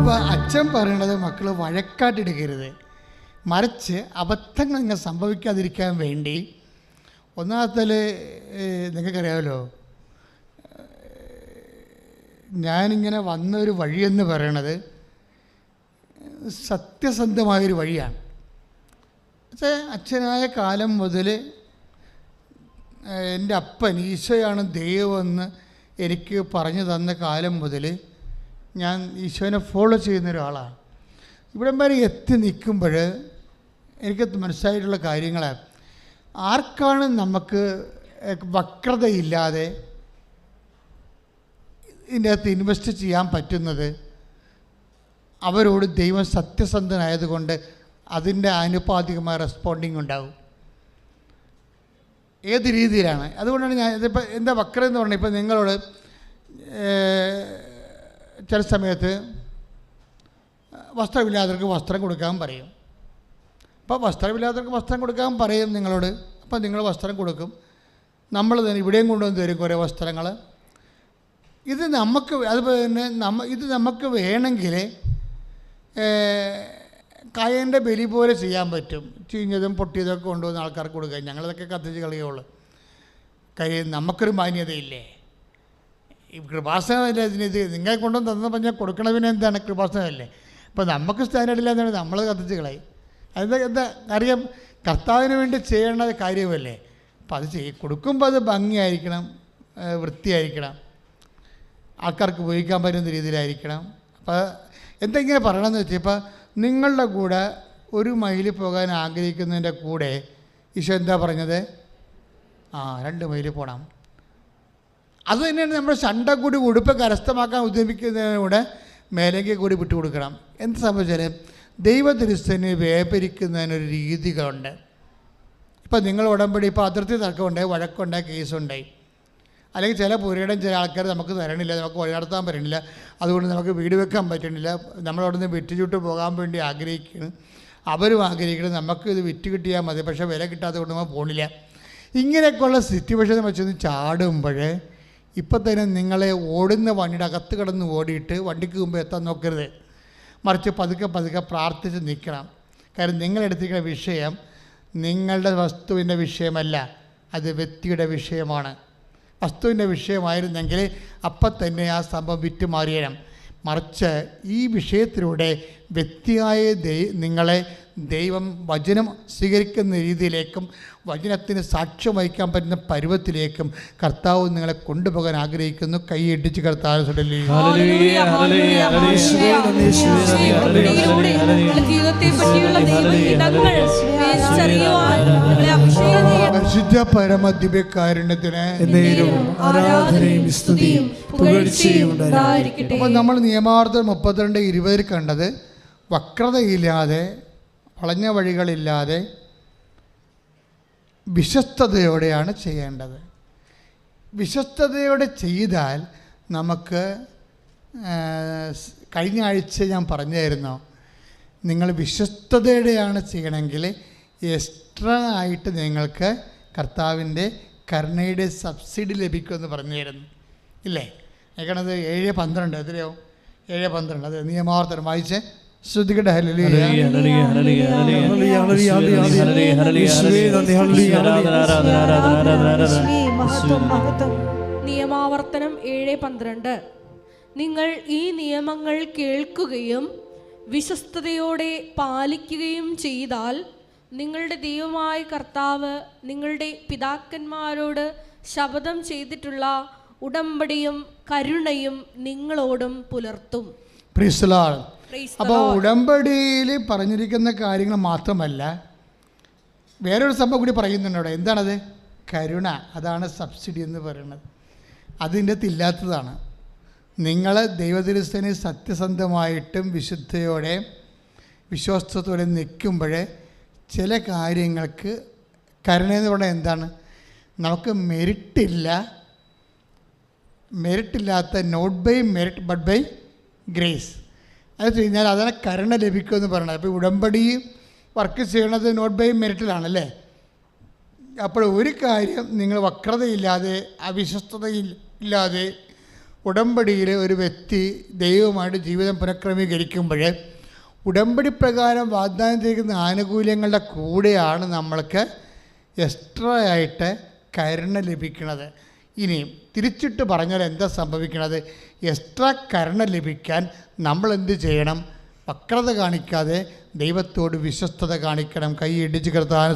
അപ്പോൾ അച്ഛൻ പറയണത് മക്കൾ വഴക്കാട്ടെടുക്കരുത്, മറിച്ച് അബദ്ധങ്ങൾ നിങ്ങൾ സംഭവിക്കാതിരിക്കാൻ വേണ്ടി ഒന്നാമത്തേൽ നിങ്ങൾക്കറിയാമല്ലോ, ഞാനിങ്ങനെ വന്നൊരു വഴിയെന്ന് പറയണത് സത്യസന്ധമായൊരു വഴിയാണ്. പക്ഷേ അച്ഛനായ കാലം മുതൽ എൻ്റെ അപ്പൻ ഈശോയാണ് ദൈവമെന്ന് എനിക്ക് പറഞ്ഞു തന്ന കാലം മുതൽ ഞാൻ ഈശോനെ ഫോളോ ചെയ്യുന്ന ഒരാളാണ്. ഇവിടം വരെ എത്തി നിൽക്കുമ്പോൾ എനിക്ക് മനസ്സിലായിട്ടുള്ള കാര്യങ്ങൾ, ആർക്കാണ് നമുക്ക് വക്രതയില്ലാതെ ഇതിൻ്റെ അകത്ത് ഇൻവെസ്റ്റ് ചെയ്യാൻ പറ്റുന്നത്, അവരോട് ദൈവം സത്യസന്ധനായതുകൊണ്ട് അതിൻ്റെ ആനുപാതികമായ റെസ്പോണ്ടിങ് ഉണ്ടാകും. ഏത് രീതിയിലാണ്? അതുകൊണ്ടാണ് ഞാൻ ഇതിപ്പോൾ എന്താ വക്രം എന്ന് പറഞ്ഞാൽ, ഇപ്പം നിങ്ങളോട് ചില സമയത്ത് വസ്ത്രമില്ലാത്തവർക്ക് വസ്ത്രം കൊടുക്കാൻ പറയും. അപ്പോൾ വസ്ത്രമില്ലാത്തവർക്ക് വസ്ത്രം കൊടുക്കാൻ പറയും നിങ്ങളോട്. അപ്പോൾ നിങ്ങൾ വസ്ത്രം കൊടുക്കും. നമ്മൾ തന്നെ ഇവിടെയും കൊണ്ടുവന്ന് തരും കുറേ വസ്ത്രങ്ങൾ. ഇത് നമുക്ക് അതുപോലെ തന്നെ ഇത് നമുക്ക് വേണമെങ്കിൽ കായൻ്റെ ബലി പോലെ ചെയ്യാൻ പറ്റും. ചീഞ്ഞതും പൊട്ടിയതൊക്കെ കൊണ്ടുവന്ന് ആൾക്കാർക്ക് കൊടുക്കുക. ഞങ്ങളതൊക്കെ കത്തിച്ച് കളയുള്ളൂ. നമുക്കൊരു മാന്യതയില്ലേ? ഈ കൃപാസനമല്ലേ ഇതിനിത് നിങ്ങളെ കൊണ്ടുവന്ന് തന്ന പറഞ്ഞാൽ കൊടുക്കണതിന് എന്താണ്? കൃപാസനമല്ലേ? അപ്പോൾ നമുക്ക് സ്റ്റാൻഡേർഡില്ല എന്നാണ് നമ്മൾ കത്തിച്ച് കളയും. എന്താ അറിയാം, കർത്താവിന് വേണ്ടി ചെയ്യേണ്ട കാര്യമല്ലേ. അപ്പോൾ അത് കൊടുക്കുമ്പോൾ അത് ഭംഗിയായിരിക്കണം, വൃത്തിയായിരിക്കണം, ആൾക്കാർക്ക് ഉപയോഗിക്കാൻ പറ്റുന്ന രീതിയിലായിരിക്കണം. അപ്പോൾ എന്തെങ്കിലും പറയണമെന്ന് വെച്ചാൽ, ഇപ്പോൾ നിങ്ങളുടെ കൂടെ 1 മൈൽ പോകാൻ ആഗ്രഹിക്കുന്നതിൻ്റെ കൂടെ ഈശോ എന്താ പറഞ്ഞത്? 2 മൈൽ പോകണം. അതുതന്നെയാണ് നമ്മുടെ ശണ്ട കൂടി ഉടുപ്പ് കരസ്ഥമാക്കാൻ ഉദ്യമിക്കുന്നതിലൂടെ മേലേക്ക് കൂടി വിട്ടുകൊടുക്കണം. എന്ത് സംഭവിച്ചാൽ ദൈവത്തിരുസ്ഥന് വ്യാപരിക്കുന്നതിനൊരു രീതികളുണ്ട്. ഇപ്പം നിങ്ങൾ ഉടമ്പടി ഇപ്പോൾ അതിർത്തി തർക്കമുണ്ടായി, വഴക്കുണ്ടായി, കേസുണ്ടായി, അല്ലെങ്കിൽ ചില പുരയിടം ചില ആൾക്കാർ നമുക്ക് തരണില്ല, നമുക്ക് വഴി നടത്താൻ പറ്റണില്ല, അതുകൊണ്ട് നമുക്ക് വീട് വെക്കാൻ പറ്റണില്ല, നമ്മളവിടെ നിന്ന് വിറ്റുചുട്ട് പോകാൻ വേണ്ടി ആഗ്രഹിക്കണം, അവരും ആഗ്രഹിക്കണം, നമുക്ക് ഇത് വിറ്റ് കിട്ടിയാൽ മതി, പക്ഷേ വില കിട്ടാതെ കൊണ്ട് നമ്മൾ പോകണില്ല. ഇങ്ങനെയൊക്കെയുള്ള സിറ്റുവേഷൻ വെച്ചൊന്ന് ചാടുമ്പോൾ ഇപ്പം തന്നെ നിങ്ങളെ ഓടുന്ന വണ്ടിയുടെ അകത്ത് കിടന്ന് ഓടിയിട്ട് വണ്ടിക്ക് മുമ്പ് എത്താൻ നോക്കരുത്, മറിച്ച് പതുക്കെ പ്രാർത്ഥിച്ച് നിൽക്കണം. കാരണം നിങ്ങളെടുത്തിരിക്കുന്ന വിഷയം നിങ്ങളുടെ വസ്തുവിൻ്റെ വിഷയമല്ല, അത് വ്യക്തിയുടെ വിഷയമാണ്. വസ്തുവിൻ്റെ വിഷയമായിരുന്നെങ്കിൽ അപ്പം തന്നെ ആ സംഭവം വിറ്റുമാറിയണം. മറിച്ച് ഈ വിഷയത്തിലൂടെ വ്യക്തിയായ നിങ്ങളെ ദൈവം വചനം സ്വീകരിക്കുന്ന രീതിയിലേക്കും വചനത്തിന് സാക്ഷ്യം വഹിക്കാൻ പറ്റുന്ന പരുവത്തിലേക്കും കർത്താവ് നിങ്ങളെ കൊണ്ടുപോകാൻ ആഗ്രഹിക്കുന്നു. കൈയിടിച്ച് കർത്താവ് പരിശുദ്ധ പരമദിവ്യകാരുണ്യത്തിന് അപ്പോൾ നമ്മൾ നിയമാർത്ഥം 32:20 കണ്ടത് വക്രതയില്ലാതെ, വളഞ്ഞ വഴികളില്ലാതെ വിശ്വസ്തയോടെയാണ് ചെയ്യേണ്ടത്. വിശ്വസ്തയോടെ ചെയ്താൽ നമുക്ക്, കഴിഞ്ഞ ആഴ്ച ഞാൻ പറഞ്ഞായിരുന്നു, നിങ്ങൾ വിശ്വസ്തയോടെയാണ് ചെയ്യണമെങ്കിൽ എക്സ്ട്രാ ആയിട്ട് നിങ്ങൾക്ക് കർത്താവിൻ്റെ കരുണയുടെ സബ്സിഡി ലഭിക്കുമെന്ന് പറഞ്ഞായിരുന്നു ഇല്ലേ? ഏക്കണത് 7:12 എത്രയോ? 7:12. അത് നിയമാവർത്തനം വായിച്ചേ, ശ്രദ്ധിക്കട്ടെ. നിയമാവർത്തനം 7:12. നിങ്ങൾ ഈ നിയമങ്ങൾ കേൾക്കുകയും വിശ്വസ്തയോടെ പാലിക്കുകയും ചെയ്താൽ നിങ്ങളുടെ ദൈവമായ കർത്താവ് നിങ്ങളുടെ പിതാക്കന്മാരോട് ശപഥം ചെയ്തിട്ടുള്ള ഉടമ്പടിയും കരുണയും നിങ്ങളോടും പുലർത്തും. അപ്പോൾ ഉടമ്പടിയിൽ പറഞ്ഞിരിക്കുന്ന കാര്യങ്ങൾ മാത്രമല്ല, വേറൊരു സംഭവം കൂടി പറയുന്നുണ്ട് അവിടെ. എന്താണത്? കരുണ. അതാണ് സബ്സിഡി എന്ന് പറയുന്നത്. അതിൻ്റെ ഇല്ലാത്തതാണ്. നിങ്ങൾ ദൈവതിരുസ്ഥന് സത്യസന്ധമായിട്ടും വിശുദ്ധയോടെ വിശ്വാസത്തോടെ നിൽക്കുമ്പോൾ ചില കാര്യങ്ങൾക്ക് കരുണയെന്ന് പറഞ്ഞാൽ എന്താണ്? നമുക്ക് മെറിറ്റില്ലാത്ത not by merit but by grace. അത് വെച്ച് കഴിഞ്ഞാൽ അതാണ് കരുണ ലഭിക്കുമെന്ന് പറയുന്നത്. അപ്പോൾ ഉടമ്പടി വർക്ക് ചെയ്യണത് നോട്ട് ബൈ മെറിറ്റിലാണല്ലേ. അപ്പോൾ ഒരു കാര്യം നിങ്ങൾ വക്രതയില്ലാതെ, അവിശ്വസ്തതയില്ലാതെ, ഉടമ്പടിയിൽ ഒരു വ്യക്തി ദൈവമായിട്ട് ജീവിതം പുനഃക്രമീകരിക്കുമ്പോൾ ഉടമ്പടി പ്രകാരം വാഗ്ദാനം ചെയ്യുന്ന ആനുകൂല്യങ്ങളുടെ കൂടെയാണ് നമ്മൾക്ക് എക്സ്ട്രാ ആയിട്ട് കരുണ ലഭിക്കുന്നത്. ഇനി തിരിച്ചിട്ട് പറഞ്ഞാൽ എന്താ സംഭവിക്കുന്നത്? എക്സ്ട്രാ കരുണ ലഭിക്കാൻ നമ്മൾ എന്ത് ചെയ്യണം? വക്രത കാണിക്കാതെ ദൈവത്തോട് വിശ്വസ്തത കാണിക്കണം. കൈ ഇടിച്ച് കർത്താവിനെ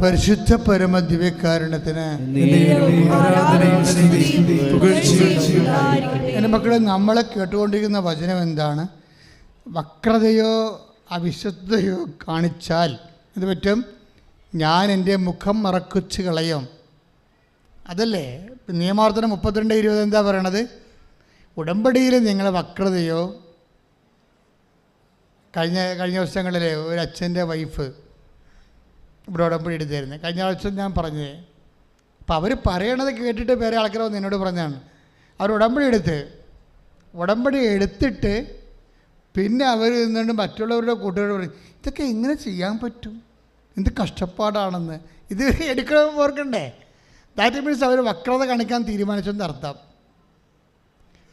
പരിശുദ്ധ പരമ ദിവ്യകാരുണ്യത്തിന്. എൻ്റെ മക്കളെ, നമ്മളെ കേട്ടുകൊണ്ടിരിക്കുന്ന വചനം എന്താണ്? വക്രതയോ അവിശ്വസ്തയോ കാണിച്ചാൽ ഇത് പറ്റും, ഞാൻ എൻ്റെ മുഖം മറക്കുച്ച് കളയും. അതല്ലേ നിയമാവർത്തനം 32:20 എന്താ പറയണത്? ഉടമ്പടിയിൽ നിങ്ങൾ വക്രതയോ, കഴിഞ്ഞ ദിവസങ്ങളിൽ ഒരു അച്ഛൻ്റെ വൈഫ് ഇവിടെ ഉടമ്പടി എടുത്തായിരുന്നു. കഴിഞ്ഞ ആഴ്ച ഞാൻ പറഞ്ഞത്. അപ്പോൾ അവർ പറയണത് കേട്ടിട്ട് വേറെ ആൾക്കാർ വന്ന് എന്നോട് പറഞ്ഞാണ്, അവർ ഉടമ്പടി എടുത്തിട്ട് പിന്നെ അവർ നിന്നുകൊണ്ട് മറ്റുള്ളവരുടെ കൂട്ടുകാരോട് പറയും, ഇതൊക്കെ എങ്ങനെ ചെയ്യാൻ പറ്റും, എന്ത് കഷ്ടപ്പാടാണെന്ന്. ഇത് എടുക്കണമെന്ന് ഓർക്കണ്ടേ? ദാറ്റ് മീൻസ് അവർ വക്രത കാണിക്കാൻ തീരുമാനിച്ചെന്ന് അർത്ഥം.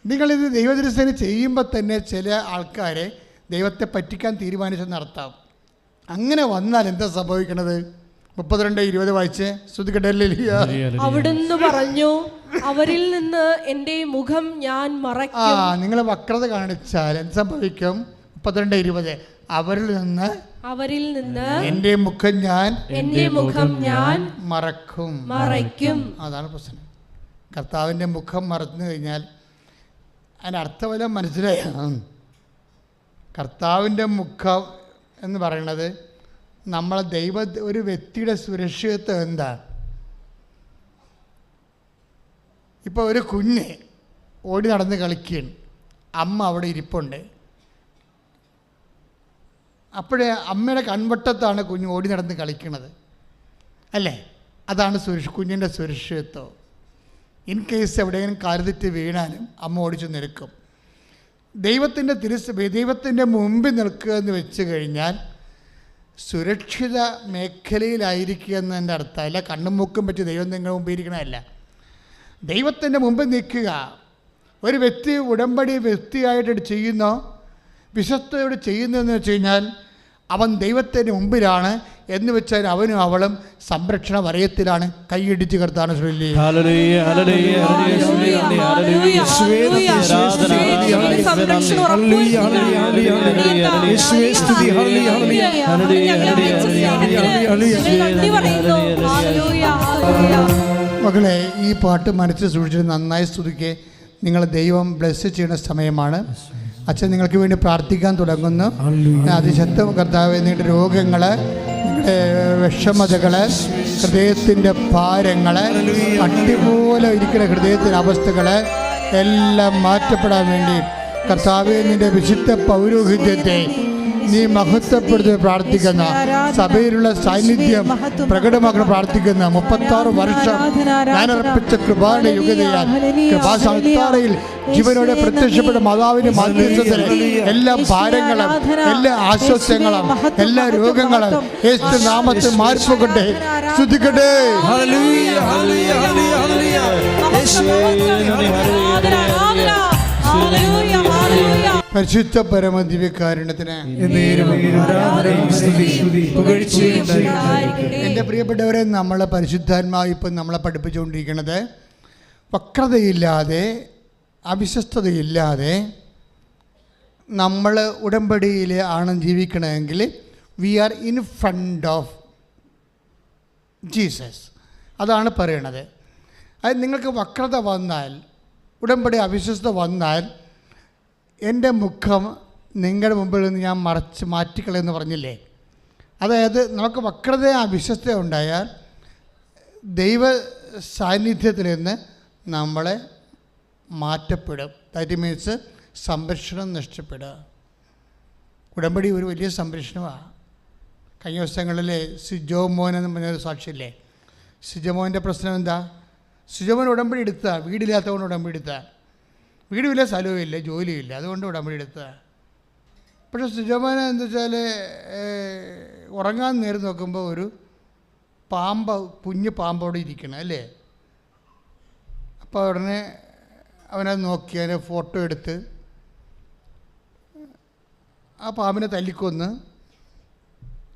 നിങ്ങളിത് ദൈവദൃശ്യന് ചെയ്യുമ്പോൾ തന്നെ ചില ആൾക്കാരെ ദൈവത്തെ പറ്റിക്കാൻ തീരുമാനിച്ചെന്നർത്ഥം. അങ്ങനെ വന്നാൽ എന്താ സംഭവിക്കണത്? 32:20 വായിച്ച് ശ്രുതിക്കട്ടെ. അവിടുന്ന് പറഞ്ഞു, അവരിൽ നിന്ന് എൻ്റെ മുഖം ഞാൻ മറയ്ക്കും. നിങ്ങൾ വക്രത കാണിച്ചാൽ എന്ത് സംഭവിക്കും? 32:20 അവരിൽ നിന്ന് എൻ്റെ മുഖം ഞാൻ മറയ്ക്കും. അതാണ് പ്രശ്നം. കർത്താവിൻ്റെ മുഖം മറന്നു കഴിഞ്ഞാൽ അതിന് അർത്ഥമെല്ലാം മനസ്സിലായ. കർത്താവിൻ്റെ മുഖം എന്ന് പറയുന്നത് നമ്മളെ ഒരു വ്യക്തിയുടെ സുരക്ഷിതത്വം എന്താ? ഇപ്പോൾ ഒരു കുഞ്ഞ് ഓടി നടന്ന് കളിക്കുകയാണ്, അമ്മ അവിടെ ഇരിപ്പുണ്ട്. അപ്പോഴേ അമ്മയുടെ കൺവട്ടത്താണ് കുഞ്ഞ് ഓടി നടന്ന് കളിക്കുന്നത്, അല്ലേ? അതാണ് കുഞ്ഞിൻ്റെ സുരക്ഷിതത്വം. ഇൻ കേസ് എവിടെയെങ്കിലും കാലുതെറ്റി വീണാലും അമ്മ ഓടിച്ചു നിൽക്കും. ദൈവത്തിൻ്റെ മുമ്പിൽ നിൽക്കുക എന്ന് വെച്ച് കഴിഞ്ഞാൽ സുരക്ഷിത മേഖലയിലായിരിക്കുക എന്നതിൻ്റെ അർത്ഥമല്ല. കണ്ണും മൂക്കും പറ്റി ദൈവം നിങ്ങളുടെ മുമ്പിൽ ഇരിക്കണമല്ല. ദൈവത്തിൻ്റെ മുമ്പിൽ നിൽക്കുക. ഒരു വ്യക്തി ഉടമ്പടി വ്യക്തിയായിട്ട് ചെയ്യുന്നോ വിശ്വസ്തയോട് ചെയ്യുന്നതെന്ന് വെച്ച് കഴിഞ്ഞാൽ അവൻ ദൈവത്തിൻ്റെ മുമ്പിലാണ് എന്ന് വെച്ചാൽ അവനും അവളും സംരക്ഷണ വലയത്തിലാണ്. കൈയിടിച്ച് കർത്താവിനെ ചൊല്ലി. മകളെ, ഈ പാട്ട് മനസ്സിൽ സൂക്ഷിച്ചിട്ട് നന്നായി സ്തുതിക്ക്. നിങ്ങളെ ദൈവം ബ്ലെസ് ചെയ്യുന്ന സമയമാണ്. അച്ഛൻ നിങ്ങൾക്ക് വേണ്ടി പ്രാർത്ഥിക്കാൻ തുടങ്ങുന്നു. അതിശക്തം കർത്താവേ, നിങ്ങളുടെ രോഗങ്ങൾ, നിങ്ങളുടെ വിഷമതകൾ, ഹൃദയത്തിൻ്റെ ഭാരങ്ങൾ, അട്ടിപോലെ ഇരിക്കുന്ന ഹൃദയത്തിൻ്റെ അവസ്ഥകൾ എല്ലാം മാറ്റപ്പെടാൻ വേണ്ടി കർത്താവേ, നിൻ്റെ വിശുദ്ധ പൗരോഹിത്യത്തെ നീ മഹത്വപ്പെടുത്തി പ്രാർത്ഥിക്കുന്ന, സഭയിലുള്ള സാന്നിധ്യം പ്രകടമാക്കണം പ്രാർത്ഥിക്കുന്ന 36 വർഷം ഞാൻ അർപ്പിച്ച കൃപായുടെ യുഗതയാൽ കൃപാസാൽത്താരയിൽ ജീവനോടെ പ്രത്യക്ഷപ്പെട്ട മാതാവിന്റെ മാധ്യസ്ഥത്തിന് എല്ലാ ഭാരങ്ങളും, എല്ലാ ആശ്വാസങ്ങളും, എല്ലാ രോഗങ്ങളും യേശു നാമത്തിൽ മാറിപ്പോകട്ടെ. സ്തുതിക്കട്ടെ. പരിശുദ്ധ പരമ ദിവ്യകാരുണ്യത്തിന്. എൻ്റെ പ്രിയപ്പെട്ടവരെ, നമ്മളെ പരിശുദ്ധാത്മാവ് ഇപ്പം നമ്മളെ പഠിപ്പിച്ചുകൊണ്ടിരിക്കുന്നത് വക്രതയില്ലാതെ അവിശ്വസ്തതയില്ലാതെ നമ്മൾ ഉടമ്പടിയിൽ ആണ് ജീവിക്കണമെങ്കിൽ we are in front of Jesus. അതാണ് പറയണത്. അത് നിങ്ങൾക്ക് വക്രത വന്നാൽ, ഉടമ്പടി അവിശ്വസ്തത വന്നാൽ, എൻ്റെ മുഖം നിങ്ങളുടെ മുമ്പിൽ നിന്ന് ഞാൻ മാറ്റിക്കളയെന്ന് പറഞ്ഞില്ലേ? അതായത് നമുക്ക് വക്രത അവിശ്വസ്ത ഉണ്ടായാൽ ദൈവ സാന്നിധ്യത്തിൽ നിന്ന് നമ്മളെ മാറ്റപ്പെടും. ദാറ്റ് മീൻസ് സംരക്ഷണം നഷ്ടപ്പെടുക. ഉടമ്പടി ഒരു വലിയ സംരക്ഷണമാണ്. കഴിഞ്ഞ ദിവസങ്ങളിൽ സിജോമോൻ എന്ന് പറഞ്ഞൊരു സാക്ഷിയില്ലേ? സിജോമോൻ്റെ പ്രശ്നം എന്താ? സിജോമോൻ ഉടമ്പടി എടുത്താൽ, വീടില്ലാത്തവൻ ഉടമ്പടി എടുത്താൽ, വീടുമില്ല, സ്ഥലവും ഇല്ല, ജോലിയില്ല, അതുകൊണ്ട് ഉടമ്പടി എടുത്താൽ. പക്ഷേ സുജമാന എന്താ വെച്ചാൽ ഉറങ്ങാൻ നേരം നോക്കുമ്പോൾ ഒരു പാമ്പ്, കുഞ്ഞ് പാമ്പോടെ ഇരിക്കണം അല്ലേ. അപ്പോൾ ഉടനെ അവനത് നോക്കി അതിനെ ഫോട്ടോ എടുത്ത് ആ പാമ്പിനെ തല്ലിക്കൊന്ന്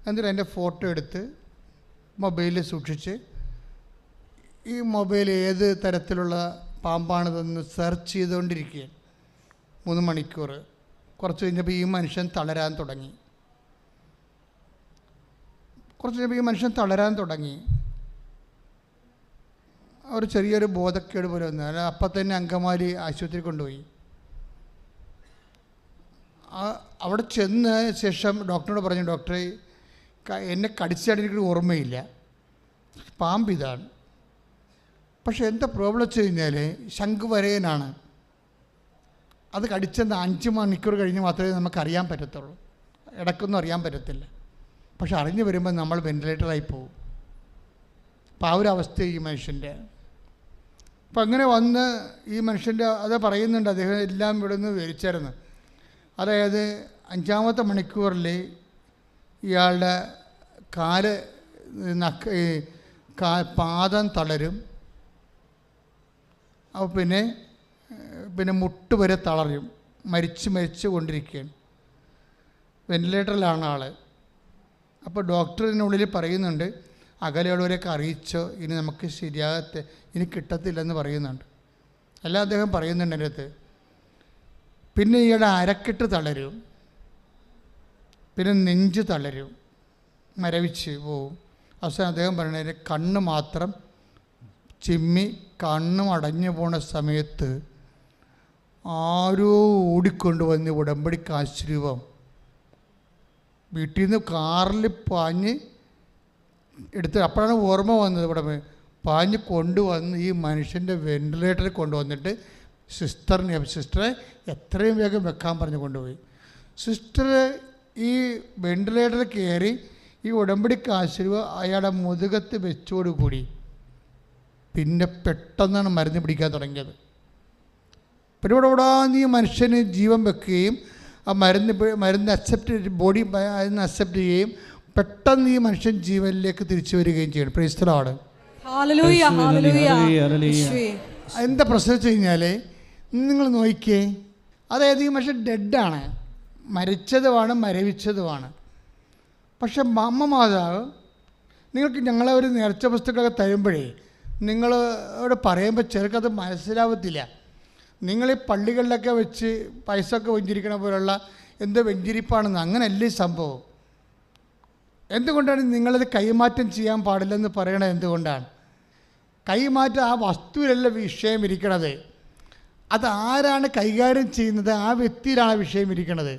എന്നിട്ട് അതിൻ്റെ ഫോട്ടോ എടുത്ത് മൊബൈലിൽ സൂക്ഷിച്ച് ഈ മൊബൈൽ ഏത് തരത്തിലുള്ള പാമ്പാണിതെന്ന് സെർച്ച് ചെയ്തുകൊണ്ടിരിക്കുകയാണ് 3 മണിക്കൂർ. കുറച്ച് കഴിഞ്ഞപ്പോൾ ഈ മനുഷ്യൻ തളരാൻ തുടങ്ങി. ഒരു ചെറിയൊരു ബോധക്കേട് പോലെ വന്നു. അല്ല, അപ്പം തന്നെ അങ്കമാലി ആശുപത്രി കൊണ്ടുപോയി. അവിടെ ചെന്ന ശേഷം ഡോക്ടറോട് പറഞ്ഞു, ഡോക്ടറെ എന്നെ കടിച്ചാൽ എനിക്ക് ഓർമ്മയില്ല, പാമ്പ് ഇതാണ്. പക്ഷെ എന്താ പ്രോബ്ലം വെച്ച് കഴിഞ്ഞാൽ ശംഖുവരയനാണ്. അത് കടിച്ചെന്ന് 5 മണിക്കൂർ കഴിഞ്ഞ് മാത്രമേ നമുക്കറിയാൻ പറ്റത്തുള്ളൂ. ഇടയ്ക്കൊന്നും അറിയാൻ പറ്റത്തില്ല. പക്ഷെ അറിഞ്ഞു വരുമ്പോൾ നമ്മൾ വെൻറ്റിലേറ്ററായി പോകും. അപ്പോൾ ആ ഒരു അവസ്ഥ ഈ മനുഷ്യൻ്റെ. അപ്പം അങ്ങനെ വന്ന് ഈ മനുഷ്യൻ്റെ അത് പറയുന്നുണ്ട്, അദ്ദേഹം എല്ലാം ഇവിടെ നിന്ന് വിവരിച്ചായിരുന്നു. അതായത് 5-ാമത്തെ മണിക്കൂറിൽ ഇയാളുടെ പാദം തളരും. അപ്പോൾ പിന്നെ മുട്ട് വരെ തളരും. മരിച്ചു കൊണ്ടിരിക്കുകയാണ്. വെൻറ്റിലേറ്ററിലാണ് ആൾ. അപ്പോൾ ഡോക്ടറിനുള്ളിൽ പറയുന്നുണ്ട്, അകലെയുള്ളവരെയൊക്കെ അറിയിച്ചോ, ഇനി നമുക്ക് ഇനി കിട്ടത്തില്ലെന്ന് പറയുന്നുണ്ട്. അല്ല, അദ്ദേഹം പറയുന്നുണ്ട് എൻ്റെ അടുത്ത്. പിന്നെ ഇയാളുടെ അരക്കെട്ട് തളരും, പിന്നെ നെഞ്ച് തളരും, മരവിച്ച് പോവും. അവസാനം അദ്ദേഹം പറയുന്നത് കണ്ണ് മാത്രം ചിമ്മി കണ്ണും അടഞ്ഞു പോണ സമയത്ത് ആരോ ഓടിക്കൊണ്ടുവന്ന് ഉടമ്പടിക്ക് ആശ്രയം വീട്ടിൽ നിന്ന് കാറിൽ പാഞ്ഞ് എടുത്ത്, അപ്പോഴാണ് ഓർമ്മ വന്നത്. ഇവിടെ പാഞ്ഞ് കൊണ്ടുവന്ന് ഈ മനുഷ്യൻ്റെ വെൻറ്റിലേറ്ററിൽ കൊണ്ടുവന്നിട്ട് സിസ്റ്ററെ എത്രയും വേഗം വെക്കാൻ പറഞ്ഞ് കൊണ്ടുപോയി. സിസ്റ്റർ ഈ വെൻറ്റിലേറ്ററിൽ കയറി ഈ ഉടമ്പടിക്ക് ആശ്രയം അയാളുടെ മുതുകത്ത് വെച്ചോടുകൂടി പിന്നെ പെട്ടെന്നാണ് മരുന്ന് പിടിക്കാൻ തുടങ്ങിയത്. പിന്നെ ഇവിടെ ഈ മനുഷ്യന് ജീവൻ വെക്കുകയും ആ മരുന്ന് ബോഡി അതിന് അക്സെപ്റ്റ് ചെയ്യുകയും പെട്ടെന്ന് ഈ മനുഷ്യൻ ജീവനിലേക്ക് തിരിച്ചു വരികയും ചെയ്യണം. Praise the Lord. എന്താ പ്രശ്നം വെച്ച് കഴിഞ്ഞാൽ നിങ്ങൾ നോക്കിയേ, അതായത് ഈ മനുഷ്യൻ ഡെഡാണ്, മരിച്ചതുമാണ്, മരവിച്ചതുമാണ്. പക്ഷെ അമ്മ മാതാവ് നിങ്ങൾക്ക് ഞങ്ങളെ ഒരു നേർച്ച വസ്തുക്കളൊക്കെ തരുമ്പോഴേ നിങ്ങളോട് പറയുമ്പോൾ ചിലർക്കത് മനസ്സിലാവത്തില്ല. നിങ്ങൾ ഈ പള്ളികളിലൊക്കെ വെച്ച് പൈസ ഒക്കെ വെഞ്ചിരിക്കണ പോലുള്ള എന്തോ വെഞ്ചിരിപ്പാണെന്ന്. അങ്ങനെയല്ലേ സംഭവം. എന്തുകൊണ്ടാണ് നിങ്ങളത് കൈമാറ്റം ചെയ്യാൻ പാടില്ലെന്ന് പറയണത്? എന്തുകൊണ്ടാണ്? കൈമാറ്റം ആ വസ്തുവിലല്ല വിഷയം ഇരിക്കണത്. അതാരാണ് കൈകാര്യം ചെയ്യുന്നത്, ആ വ്യക്തിയിലാണ് വിഷയം ഇരിക്കുന്നത്.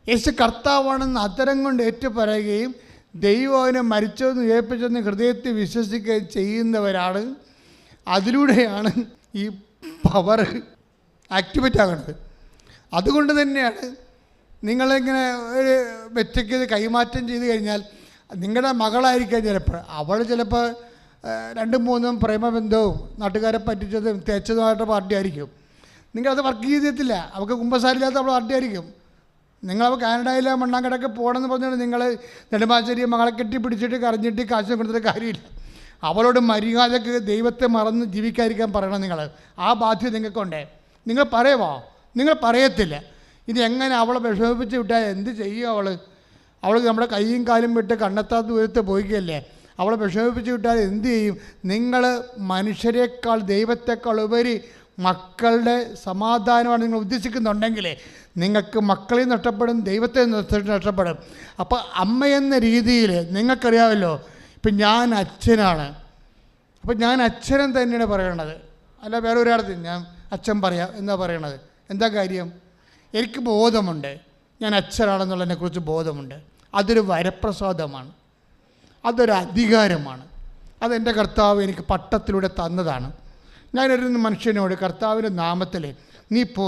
യേശു കർത്താവാണെന്ന് അതരം കൊണ്ട് ഏറ്റുപറയുകയും ദൈവം അവനെ മരിച്ചതെന്ന് ഏൽപ്പിച്ചെന്ന് ഹൃദയത്തിൽ വിശ്വസിക്കുകയും ചെയ്യുന്നവരാണ്. അതിലൂടെയാണ് ഈ പവർ ആക്ടിവേറ്റ് ആകുന്നത്. അതുകൊണ്ട് തന്നെയാണ് നിങ്ങളിങ്ങനെ ഒരു വ്യക്തിക്ക് കൈമാറ്റം ചെയ്ത് കഴിഞ്ഞാൽ നിങ്ങളുടെ മകളായിരിക്കാം ചിലപ്പോൾ, അവൾ ചിലപ്പോൾ 2-3 പ്രേമബന്ധവും നാട്ടുകാരെ പറ്റിച്ചതും തേച്ചതുമായിട്ട് പാർട്ടിയായിരിക്കും. നിങ്ങളത് വർക്ക് ചെയ്തിട്ടില്ല. അവൾക്ക് കുമ്പസാരില്ലാത്ത അവൾ പാർട്ടിയായിരിക്കും. നിങ്ങളവൾ കാനഡയിലെ മണ്ണാങ്കടക്ക് പോകണമെന്ന് പറഞ്ഞാൽ നിങ്ങൾ നെടുമ്പാശ്ശേരി മകളെ കെട്ടിപ്പിടിച്ചിട്ട് കരഞ്ഞിട്ട് കാശ് കൊടുത്തിട്ട് കാര്യമില്ല. അവളോട് മര്യാദക്ക് ദൈവത്തെ മറന്ന് ജീവിക്കാതിരിക്കാൻ പറയണം. നിങ്ങൾ ആ ബാധ്യത നിങ്ങൾക്കുണ്ടേ. നിങ്ങൾ പറയുമോ? നിങ്ങൾ പറയത്തില്ല. ഇനി എങ്ങനെ അവളെ വിഷമിപ്പിച്ച് വിട്ടാൽ എന്ത് ചെയ്യും? അവൾക്ക് നമ്മുടെ കൈയും കാലും വിട്ട് കണ്ണെത്താത്ത ദൂരത്ത് പോയിക്കല്ലേ. അവളെ വിഷമിപ്പിച്ച് വിട്ടാൽ എന്ത് ചെയ്യും? നിങ്ങൾ മനുഷ്യരെക്കാൾ ദൈവത്തെക്കാൾ ഉപരി മക്കളുടെ സമാധാനമാണ് നിങ്ങൾ ഉദ്ദേശിക്കുന്നുണ്ടെങ്കിൽ നിങ്ങൾക്ക് മക്കളെയും നഷ്ടപ്പെടും, ദൈവത്തെ നഷ്ടപ്പെടും. അപ്പോൾ അമ്മയെന്ന രീതിയിൽ നിങ്ങൾക്കറിയാമല്ലോ, ഇപ്പം ഞാൻ അച്ഛനാണ്. അപ്പം ഞാൻ അച്ഛനും തന്നെയാണ് പറയണത്, അല്ല വേറെ ഒരാളത്തിൽ ഞാൻ അച്ഛൻ പറയാം എന്നാ പറയണത്. എന്താ കാര്യം? എനിക്ക് ബോധമുണ്ട്, ഞാൻ അച്ഛനാണെന്നുള്ളതിനെക്കുറിച്ച് ബോധമുണ്ട്. അതൊരു വരപ്രസാദമാണ്, അതൊരു അധികാരമാണ്. അതെൻ്റെ കർത്താവ് എനിക്ക് പട്ടത്തിലൂടെ തന്നതാണ്. ഞാനൊരു മനുഷ്യനോട് കർത്താവിൻ്റെ നാമത്തിൽ നീ പോ,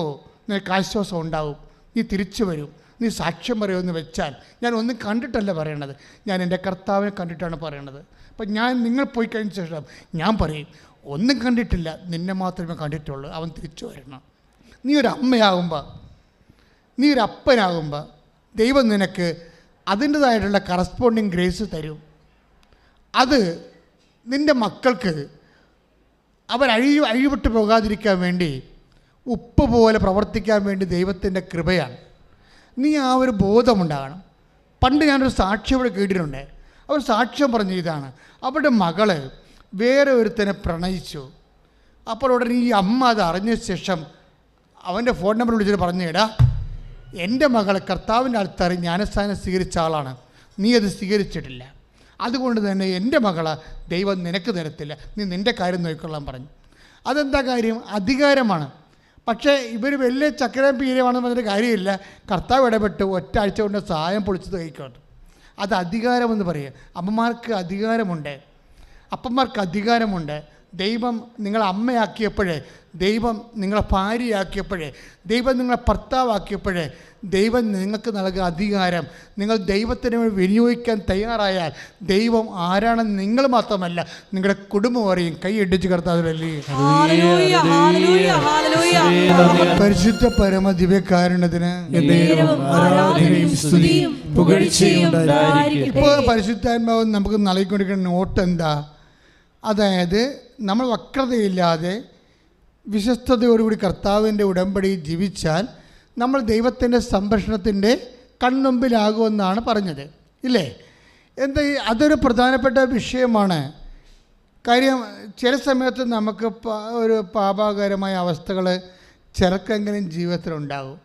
നിനക്ക് ആശ്വാസം ഉണ്ടാവും, നീ തിരിച്ചു വരും, നീ സാക്ഷ്യം പറയുമെന്ന് വെച്ചാൽ ഞാൻ ഒന്നും കണ്ടിട്ടല്ല പറയണത്, ഞാൻ എൻ്റെ കർത്താവിനെ കണ്ടിട്ടാണ് പറയണത്. അപ്പം നിങ്ങൾ പോയി കഴിഞ്ഞ ശേഷം ഞാൻ പറയും, ഒന്നും കണ്ടിട്ടില്ല, നിന്നെ മാത്രമേ കണ്ടിട്ടുള്ളൂ, അവൻ തിരിച്ചു വരണം. നീ ഒരു അമ്മയാകുമ്പോൾ നീ ഒരു അപ്പനാകുമ്പോൾ ദൈവം നിനക്ക് അതിൻ്റേതായിട്ടുള്ള കറസ്പോണ്ടിങ് ഗ്രേസ് തരും. അത് നിൻ്റെ മക്കൾക്ക് അഴിവിട്ട് പോകാതിരിക്കാൻ വേണ്ടി ഉപ്പ് പോലെ പ്രവർത്തിക്കാൻ വേണ്ടി ദൈവത്തിൻ്റെ കൃപയാണ്. നീ ആ ഒരു ബോധമുണ്ടാകണം. പണ്ട് ഞാനൊരു സാക്ഷ്യം ഇവിടെ കേട്ടിട്ടുണ്ട്. അവർ സാക്ഷ്യം പറഞ്ഞ ഇതാണ്, അവരുടെ മകള് വേറെ ഒരുത്തനെ പ്രണയിച്ചു. അപ്പോൾ ഉടനെ ഈ അമ്മ അത് അറിഞ്ഞ ശേഷം അവൻ്റെ ഫോൺ നമ്പർ വിളിച്ചിട്ട് പറഞ്ഞു, എടാ എൻ്റെ മകൾ കർത്താവിൻ്റെ അടുത്തറി ജ്ഞാനസ്ഥാനം സ്വീകരിച്ച ആളാണ്, നീ അത് സ്വീകരിച്ചിട്ടില്ല, അതുകൊണ്ട് തന്നെ എൻ്റെ മകളെ ദൈവം നിനക്ക് തരത്തില്ല, നീ നിൻ്റെ കാര്യം നോക്കിക്കൊള്ളാൻ പറഞ്ഞു. അതെന്താ കാര്യം? അധികാരമാണ്. പക്ഷേ ഇവർ വലിയ ചക്രം പീരമാണെന്ന് പറഞ്ഞിട്ട് കാര്യമില്ല. കർത്താവ് ഇടപെട്ട് ഒറ്റാഴ്ച കൊണ്ട് സഹായം പൊളിച്ചത് കഴിക്കോട്ടെ. അത് അധികാരമെന്ന് പറയുക. അമ്മമാർക്ക് അധികാരമുണ്ട്, അപ്പന്മാർക്ക് അധികാരമുണ്ട്. ദൈവം നിങ്ങളെ അമ്മയാക്കിയപ്പോഴേ, ദൈവം നിങ്ങളെ ഭാര്യയാക്കിയപ്പോഴേ, ദൈവം നിങ്ങളെ ഭർത്താവാക്കിയപ്പോഴേ ദൈവം നിങ്ങൾക്ക് നൽകുക അധികാരം. നിങ്ങൾ ദൈവത്തിന് വിനിയോഗിക്കാൻ തയ്യാറായാൽ ദൈവം ആരാണെന്ന് നിങ്ങൾ മാത്രമല്ല നിങ്ങളുടെ കുടുംബം അറിയും. കൈയടിച്ച് കർത്താവിലല്ലേ. പരിശുദ്ധ പരമ ദിവ്യകാരുണ്യത്തിന് ഇപ്പോൾ പരിശുദ്ധാത്മാവ് നമുക്ക് നൽകിക്കൊണ്ടിരിക്കുന്ന നോട്ട് എന്താ? അതായത് നമ്മൾ വക്രതയില്ലാതെ വിശ്വസ്തയോടുകൂടി കർത്താവിൻ്റെ ഉടമ്പടി ജീവിച്ചാൽ നമ്മൾ ദൈവത്തിൻ്റെ സംരക്ഷണത്തിൻ്റെ കൺമുമ്പിലാകുമെന്നാണ് പറഞ്ഞത്, ഇല്ലേ? എന്താ അതൊരു പ്രധാനപ്പെട്ട വിഷയമാണ്. കാര്യം ചില സമയത്ത് നമുക്ക് ഒരു പാപാകരമായ അവസ്ഥകൾ ചിലക്കെങ്കിലും ജീവിതത്തിലുണ്ടാകും.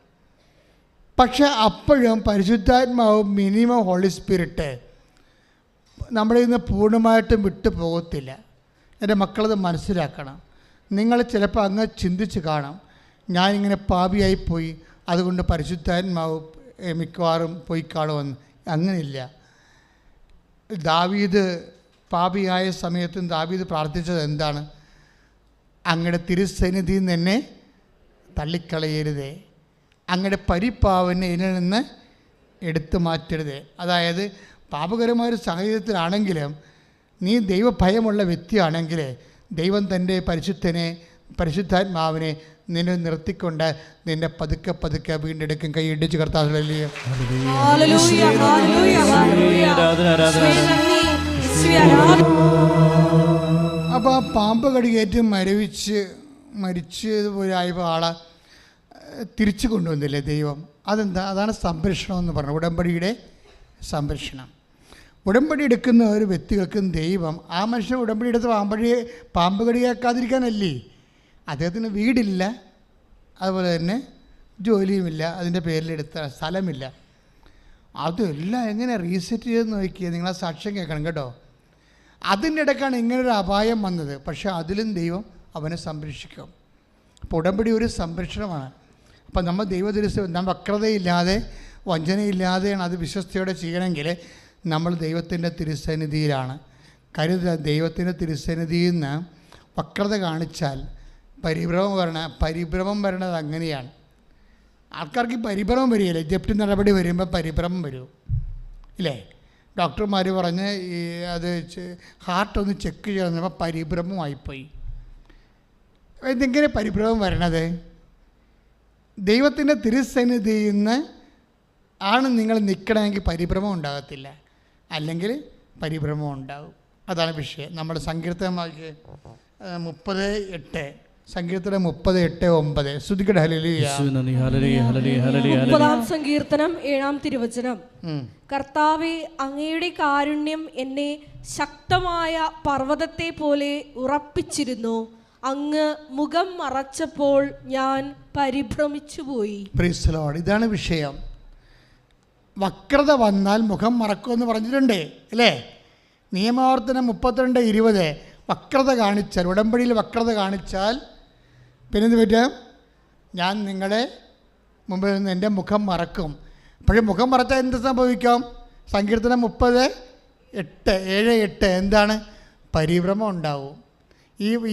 പക്ഷെ അപ്പോഴും പരിശുദ്ധാത്മാവും മിനിമം ഹോളി സ്പിരിറ്റ് നമ്മളിൽ നിന്ന് പൂർണ്ണമായിട്ടും വിട്ടു പോകത്തില്ല. എൻ്റെ മക്കളത് മനസ്സിലാക്കണം. നിങ്ങൾ ചിലപ്പോൾ അങ്ങ് ചിന്തിച്ച് കാണാം, ഞാനിങ്ങനെ പാപിയായിപ്പോയി, അതുകൊണ്ട് പരിശുദ്ധാത്മാവ് മിക്കവാറും പോയി കാണുമെന്ന്. അങ്ങനെയില്ല. ദാവീദ് പാപിയായ സമയത്തും ദാവീദ് പ്രാർത്ഥിച്ചത് എന്താണ്? അങ്ങയുടെ തിരുസന്നിധിയിൽ നിന്ന് എന്നെ തള്ളിക്കളയരുതേ, അങ്ങയുടെ പരിപ്പാവനെ ഇതിൽ നിന്ന് എടുത്തു മാറ്റരുതേ. അതായത് പാപകരമായൊരു സാഹചര്യത്തിലാണെങ്കിലും നീ ദൈവഭയമുള്ള വ്യക്തിയാണെങ്കിൽ ദൈവം തൻ്റെ പരിശുദ്ധാത്മാവിനെ നിന്നെ നിർത്തിക്കൊണ്ട് നിന്നെ പതുക്കെ പതുക്കെ വീണ്ടെടുക്കും. കൈ ഇടിച്ച് കർത്താവിലല്ലേ. അപ്പോൾ ആ പാമ്പ് കടിയേറ്റ് മരിച്ച് പോരായപ്പോൾ ആളെ തിരിച്ചു കൊണ്ടുവന്നില്ലേ ദൈവം? അതെന്താ? അതാണ് സംരക്ഷണം എന്ന് പറഞ്ഞത്, ഉടമ്പടിയുടെ സംരക്ഷണം. ഉടമ്പടി എടുക്കുന്ന ഒരു വ്യക്തികൾക്കും ദൈവം ആ മനുഷ്യൻ ഉടമ്പടി എടുത്ത് പാമ്പ് കടിയാക്കാതിരിക്കാനല്ലേ? അദ്ദേഹത്തിന് വീടില്ല, അതുപോലെ തന്നെ ജോലിയുമില്ല, അതിൻ്റെ പേരിലെടുത്ത സ്ഥലമില്ല. അതെല്ലാം എങ്ങനെ റീസെറ്റ് ചെയ്തെന്ന് നോക്കിയാൽ നിങ്ങളാ സാക്ഷ്യം കേൾക്കണം കേട്ടോ. അതിൻ്റെ ഇടയ്ക്കാണ് ഇങ്ങനൊരു അപായം വന്നത്. പക്ഷേ അതിലും ദൈവം അവനെ സംരക്ഷിക്കും. അപ്പോൾ ഉടമ്പടി ഒരു സംരക്ഷണമാണ്. അപ്പം നമ്മൾ നമ്മൾ വക്രതയില്ലാതെ വഞ്ചനയില്ലാതെയാണ് അത് വിശ്വസ്തയോടെ ചെയ്യണമെങ്കിൽ നമ്മൾ ദൈവത്തിൻ്റെ തിരുസന്നിധിയിലാണ്. കരുതുക, ദൈവത്തിൻ്റെ തിരുസന്നിധിയിൽ നിന്ന് വക്രത കാണിച്ചാൽ പരിഭ്രമം വരണത് അങ്ങനെയാണ്. ആൾക്കാർക്ക് പരിഭ്രമം വരികയില്ല. ജപ്തി നടപടി വരുമ്പോൾ പരിഭ്രമം വരും, ഇല്ലേ? ഡോക്ടർമാർ പറഞ്ഞ് അത് ഹാർട്ടൊന്ന് ചെക്ക് ചെയ്യുന്നപ്പോൾ പരിഭ്രമമായിപ്പോയി. എന്തെങ്കിലും പരിഭ്രമം വരണത് ദൈവത്തിൻ്റെ തിരുസന്നിധിയിൽ നിന്ന് ആണ് നിങ്ങൾ നിൽക്കണമെങ്കിൽ പരിഭ്രമം ഉണ്ടാകത്തില്ല, അല്ലെങ്കിൽ പരിഭ്രമം ഉണ്ടാകും. അതാണ് വിഷയം. നമ്മുടെ സങ്കീർത്തനമാക്കി 30:8, സങ്കീർത്തനം 30:8-9. ശ്രുതിക്കട്ടെ ഹല്ലേലൂയ. 30-ാം സങ്കീർത്തനം 7-ാം തിരുവചനം. കർത്താവേ, അങ്ങയുടെ കാരുണ്യം എന്നെ ശക്തമായ പർവ്വതത്തെ പോലെ ഉറപ്പിച്ചിരുന്നു. അങ്ങ് മുഖം മറച്ചപ്പോൾ ഞാൻ പരിഭ്രമിച്ചുപോയി. Praise the Lord. ഇതാണ് വിഷയം. വക്രത വന്നാൽ മുഖം മറക്കുമെന്ന് പറഞ്ഞിട്ടുണ്ട്, അല്ലേ? നിയമാവർത്തനം 32:20. വക്രത കാണിച്ചാൽ, ഉടമ്പടിയിൽ വക്രത കാണിച്ചാൽ പിന്നെന്ത് പറ്റും? ഞാൻ നിങ്ങളെ മുമ്പിൽ നിന്ന് എൻ്റെ മുഖം മറക്കും. അപ്പോഴും മുഖം മറച്ചാൽ എന്ത് സംഭവിക്കാം? സങ്കീർത്തനം 30:8 എന്താണ്? പരിഭ്രമം ഉണ്ടാവും.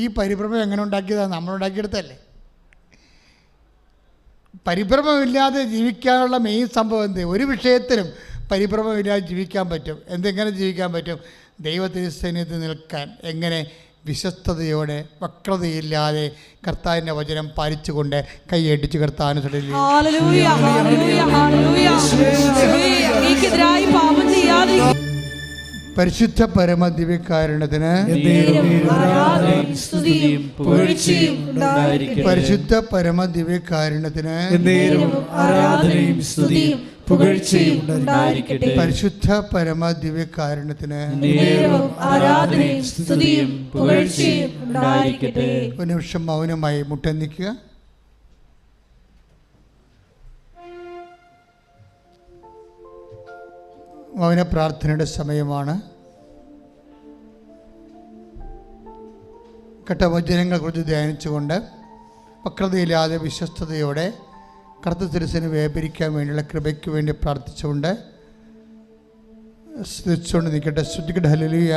ഈ പരിഭ്രമം എങ്ങനെ ഉണ്ടാക്കിയതാണ്? നമ്മളുണ്ടാക്കിയെടുത്തല്ലേ. പരിഭ്രമമില്ലാതെ ജീവിക്കാനുള്ള മെയിൻ സംഭവം എന്ത്? ഒരു വിഷയത്തിലും പരിഭ്രമമില്ലാതെ ജീവിക്കാൻ പറ്റും. എന്തെങ്ങനെ ജീവിക്കാൻ പറ്റും? ദൈവത്തിരുസന്നിധിയിൽ നിൽക്കാൻ. എങ്ങനെ? വിശ്വസ്തയോടെ വക്രതയില്ലാതെ കർത്താവിൻ്റെ വചനം പാലിച്ചുകൊണ്ട് കൈയടിച്ച് കർത്താവിന് ഹല്ലേലൂയ, ഹല്ലേലൂയ, ഹല്ലേലൂയ. അങ്ങേക്കെതിരായി പാപം ചെയ്യാതിരിക്കുക. പരിശുദ്ധ പരമ ദിവ്യകാരുണ്യത്തിന് പരിശുദ്ധ പരമ ദിവ്യകാരുണ്യത്തിന് ആരാധനയും സ്തുതിയും പുകഴ്ചയും ഉണ്ടായിരിക്കട്ടെ. പരിശുദ്ധ പരമ ദിവ്യകാരുണ്യത്തിന് ആരാധനയും സ്തുതിയും പുകഴ്ചയും ഉണ്ടായിരിക്കട്ടെ. ഒരു നിമിഷം മൗനമായി മുട്ടന്നിക്കുക. മൗന പ്രാർത്ഥനയുടെ സമയമാണ്. കെട്ടവചനങ്ങളെക്കുറിച്ച് ധ്യാനിച്ചുകൊണ്ട് വക്രതയില്ലാതെ വിശ്വസ്തയോടെ കറുത്ത തിരുസിന് വ്യാപരിക്കാൻ വേണ്ടിയുള്ള കൃപയ്ക്ക് വേണ്ടി പ്രാർത്ഥിച്ചുകൊണ്ട് സ്തുതിച്ചുകൊണ്ട് നിൽക്കട്ടെ. ശ്രുതിക്കട്ടെ. ഹല്ലേലൂയ,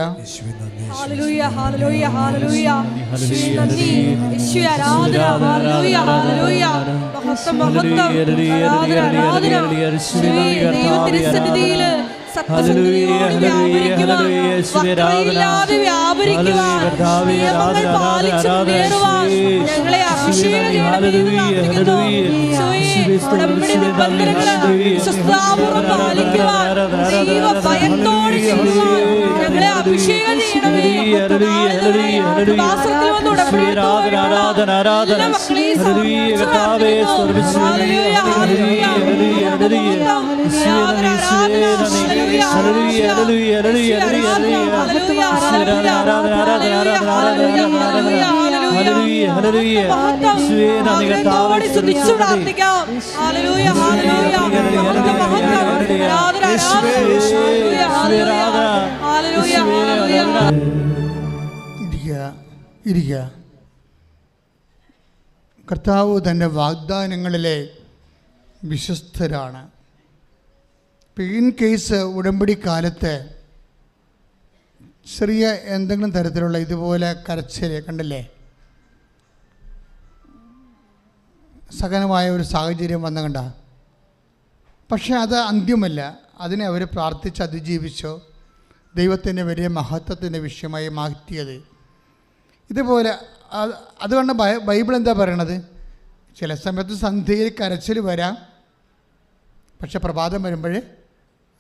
ഹല്ലേലൂയ, ഹല്ലേലൂയ, ഹല്ലേലൂയ. യേശുവേ നന്ദി, യേശുവേ ആരാധന. ഹല്ലേലൂയ, ഹല്ലേലൂയ. മഹത്വം, മഹത്വം. ആരാധന, ആരാധന. യേശുവേ ദൈവത്തിരുസന്നിധിയിൽ സത്യസന്ധതയോടെ വ്യാപരിക്കുവാൻ, വക്രതയില്ലാതെ വ്യാപരിക്കുവാൻ, നിയമങ്ങൾ പാലിച്ചു മുന്നേറുവാൻ ഞങ്ങളെ അഭിഷേകം ചെയ്യണമെന്ന് പ്രാർത്ഥിക്കുന്നു. യേശുവേ ഉടമ്പടി നിബന്ധനകള് വിശ്വസ്താപൂർവ്വം പാലിക്കുവാൻ, ദൈവഭയത്തോടെ ചെയ്യുവാൻ ഞങ്ങളെ അഭിഷേകം ചെയ്യണമേ. കൃപാസനത്തിൽ വന്ന് ഉടമ്പടി എല്ലാ മക്കളെയും സമർപ്പിച്ചു. Hallelujah, hallelujah. ഇരിക്കുക. കർത്താവ് തൻ്റെ വാഗ്ദാനങ്ങളിലെ വിശ്വസ്തരാണ്. ഇൻ കേസ് ഉടമ്പടി കാലത്ത് ചെറിയ എന്തെങ്കിലും തരത്തിലുള്ള ഇതുപോലെ കരച്ചിൽ കണ്ടില്ലേ, സഹനമായ ഒരു സാഹചര്യം വന്ന കണ്ട, പക്ഷേ അത് അന്ത്യമല്ല. അതിനെ അവർ പ്രാർത്ഥിച്ച് അതിജീവിച്ചോ ദൈവത്തിൻ്റെ വലിയ മഹത്വത്തിൻ്റെ വിഷയമായി മാറ്റിയത്. ഇതുപോലെ അതുകൊണ്ട് ബൈബിൾ എന്താ പറയണത്? ചില സമയത്ത് സന്ധ്യയിൽ കരച്ചിൽ വരാം, പക്ഷെ പ്രഭാതം വരുമ്പോൾ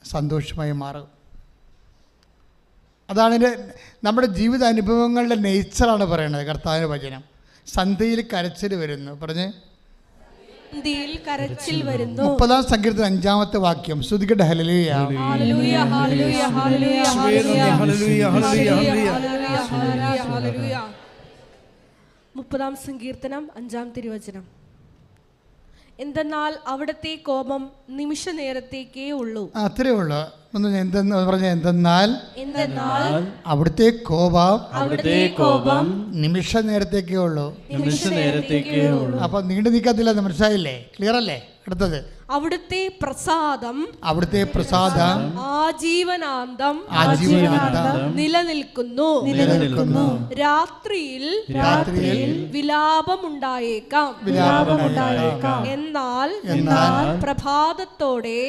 സന്തോഷമായി മാറും. അതാണ് നമ്മുടെ ജീവിത അനുഭവങ്ങളുടെ നേച്ചറാണ് പറയണത് കർത്താവിൻ്റെ വചനം. സന്ധ്യയിൽ കരച്ചിൽ വരുന്നു പറഞ്ഞ് 30-ാം സങ്കീർത്തനം 5-ാമത്തെ വാക്യം. ശ്രുതിക്കട്ടെ. ഹല്ലേലൂയ, ഹല്ലേലൂയ, ഹല്ലേലൂയ, ഹല്ലേലൂയ, ഹല്ലേലൂയ, ഹല്ലേലൂയ. 30-ാം സങ്കീർത്തനം 5-ാം തിരുവചനം. എന്തെന്നാൽ അവിടുത്തെ കോപം നിമിഷ നേരത്തേക്കേ ഉള്ളൂ. അത്രേ ഉള്ളൂ. ഒന്ന് എന്തെന്ന് പറഞ്ഞ, എന്തെന്നാൽ അവിടുത്തെ കോപം നിമിഷ നേരത്തേക്കേ ഉള്ളൂ. അപ്പൊ നീണ്ടു നിൽക്കത്തില്ല. മനസ്സിലായില്ലേ? ക്ലിയർ അല്ലേ? അടുത്തത് അവിടുത്തെ പ്രസാദം ആജീവനാന്തം നിലനിൽക്കുന്നു. രാത്രിയിൽ വിലാപമുണ്ടായേക്കാം, എന്നാൽ പ്രഭാതത്തോടെ